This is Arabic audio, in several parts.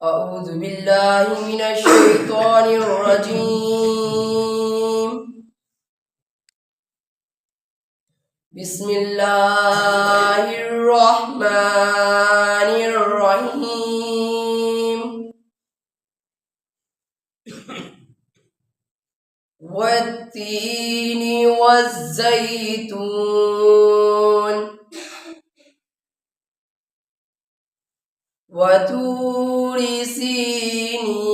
أعوذ بالله من الشيطان الرجيم. بسم الله الرحمن الرحيم. والتين والزيتون وطور سينين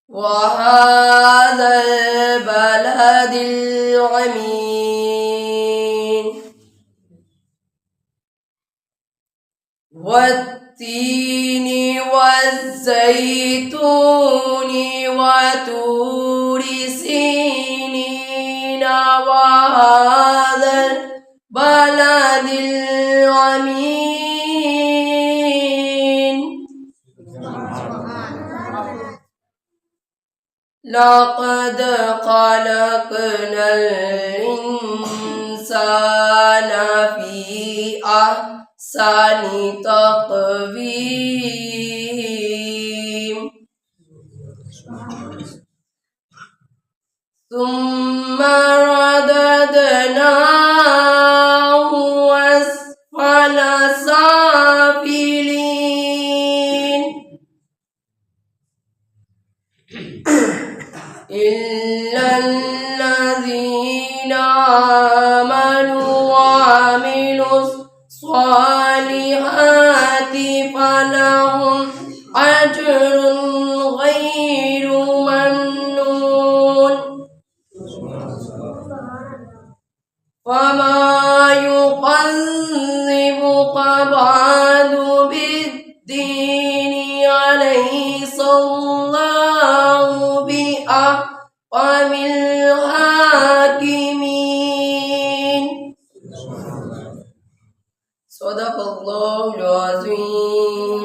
وهذا البلد الأمين. والتين والزيتون وطور سينين وهذا البلد الأمين. لقد خلقنا الإنسان في أحسن تقويم ثم رددناه أسفل سافلين إلا الذين آمنوا وعملوا الصالحات فلهم أجر غير ممنون. فما يكذبك بعد بالدين أليس الله بأحكم الحاكمين. صدق الله العظيم.